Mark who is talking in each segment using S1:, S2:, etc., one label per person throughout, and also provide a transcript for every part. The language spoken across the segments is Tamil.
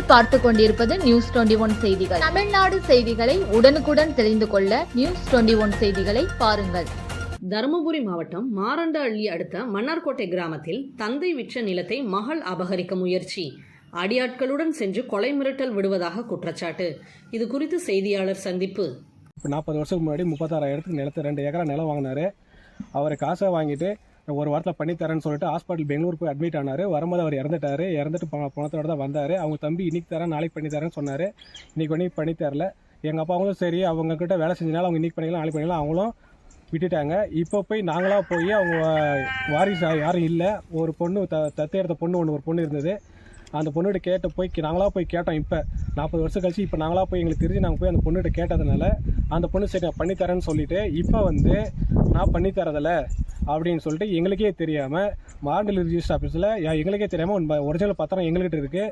S1: நீங்கள் பார்த்து கொண்டிருப்பது நியூஸ் 21 செய்திகள். தமிழ்நாடு செய்திகளை உடனுக்குடன் தெரிந்து கொள்ள நியூஸ் 21 செய்திகளை பாருங்கள்.
S2: தருமபுரி மாவட்டம் மாரண்டஹள்ளி அடுத்த மன்னார்கோட்டை கிராமத்தில் தந்தை விற்ற நிலத்தை மகள் அபகரிக்க முயற்சி. அடியாட்களுடன் சென்று கொலை மிரட்டல் விடுவதாக குற்றச்சாட்டு. இது குறித்து செய்தியாளர் சந்திப்பு.
S3: 40 வருஷத்துக்கு முன்னாடி 36,000 நிலத்தை 2 ஏக்கரா நிலம் வாங்கினாரு. அவர் காசை வாங்கிட்டு ஒரு வாரத்தில் பண்ணித்தரேன்னு சொல்லிட்டு ஹாஸ்பிட்டல் பெங்களூர் போய் அட்மிட் ஆனார். வரும்போது அவர் இறந்துட்டு பணத்தோட தான் வந்தார். அவங்க தம்பி இன்னைக்கு தரேன் நாளைக்கு பண்ணித்தரேன்னு சொன்னார். இன்னைக்கு பண்ணித்தரல. எங்கள் அப்பாவும் சரி அவங்கக்கிட்ட வேலை செஞ்சனால அவங்க இன்னைக்கு பண்ணிக்கலாம் நாளைக்கு பண்ணிக்கலாம் அவங்களும் விட்டுட்டாங்க. இப்போ போய் நாங்களாக போய் அவங்க வாரிசு யாரும் இல்லை. ஒரு பொண்ணு தத்து எடுத்த பொண்ணு ஒரு பொண்ணு இருந்தது. அந்த பொண்ணுகிட்ட கேட்ட போய் நாங்களாக போய் கேட்டோம். இப்போ 40 வருஷம் கழிச்சு இப்போ நாங்களாக போய் எங்களுக்கு தெரிஞ்சு நாங்கள் போய் அந்த பொண்ணுகிட்ட கேட்டதுனால அந்த பொண்ணு சரி நான் பண்ணித்தரேன்னு சொல்லிட்டு இப்போ நான் பண்ணித்தரதில்ல அப்படின்னு சொல்லிட்டு எங்களுக்கே தெரியாமல் மாரண்டஹள்ளி ரிஜிஸ்டர் ஆஃபீஸில் எங்களுக்கே தெரியாமல் ஒரிஜினல் பத்திரம் எங்கள்கிட்ட இருக்குது.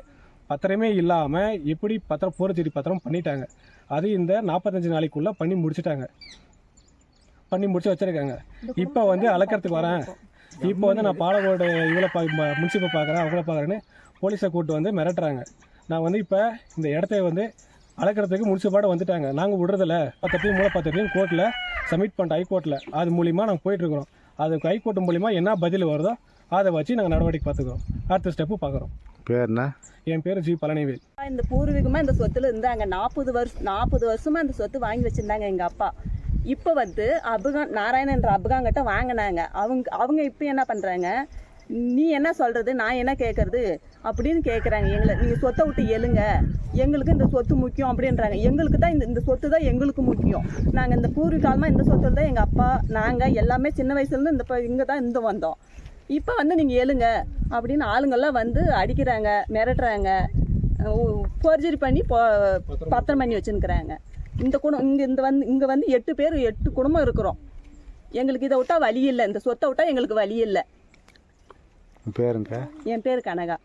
S3: பத்திரமே இல்லாமல் எப்படி பத்திரம் போர்ஜரி பத்திரம் பண்ணிட்டாங்க. அது இந்த 45 நாளைக்குள்ளே பண்ணி முடிச்சுட்டாங்க. பண்ணி முடிச்சு வச்சுருக்காங்க. இப்போ அளக்கிறதுக்கு வரேன். இப்போ நான் பாலக்கோடு இவ்வளோ முன்சிப்பை பார்க்குறேன் அவங்கள பார்க்குறேன்னு போலீஸை கூப்பிட்டு மிரட்டுறாங்க. நான் இப்போ இந்த இடத்த அளக்கிறதுக்கு முன்சிப்பாடு வந்துட்டாங்க. நாங்கள் விடுறதில்ல 10 மூலப்பத்திரத்தையும் கோர்ட்டில் சப்மிட் பண்ணிட்டோம் ஹைகோர்ட்டில். அது மூலிமா நாங்கள் போயிட்டுருக்குறோம். அது ஹைகோர்ட் மூலிமா என்ன பதில் வருதோ அதை வச்சு நாங்கள் நடவடிக்கை பார்த்துக்கிறோம். அடுத்த ஸ்டெப்பு பார்க்குறோம்.
S4: பேர்னா?
S3: என் பேர் ஜி பழனிவேல்.
S5: இந்த பூர்வீகமாக இந்த சொத்துல இருந்தாங்க. 40 வருஷமாக இந்த சொத்து வாங்கி வச்சுருந்தாங்க எங்கள் அப்பா. இப்போ நாராயணன் என்ற அபகாங்கிட்ட வாங்கினாங்க. அவங்க இப்போ என்ன பண்ணுறாங்க, நீ என்ன சொல்கிறது நான் என்ன கேட்குறது அப்படின்னு கேட்குறாங்க. நீங்கள் சொத்தை விட்டு எழுங்க, எங்களுக்கு இந்த சொத்து முக்கியம் அப்படின்றாங்க. எங்களுக்கு தான் இந்த சொத்து தான் எங்களுக்கு முக்கியம். நாங்கள் இந்த பூர்வீகாலமாக இந்த சொத்துல தான் எங்கள் அப்பா நாங்கள் எல்லாமே சின்ன வயசுலேருந்து இங்கே தான் வந்தோம். இப்போ நீங்கள் எழுங்க அப்படின்னு ஆளுங்கள்லாம் அடிக்கிறாங்க, மிரட்டுறாங்க, ஃபோர்ஜரி பண்ணி பத்திரம் பண்ணி வச்சுருக்கிறாங்க. இந்த குடும்பம் இங்கே 8 குடும்பம் இருக்கிறோம். எங்களுக்கு இதை விட்டா வழி இல்லை. இந்த சொத்தை விட்டா எங்களுக்கு வழி இல்லை.
S4: பேருங்க?
S5: என் பேர் கனகா.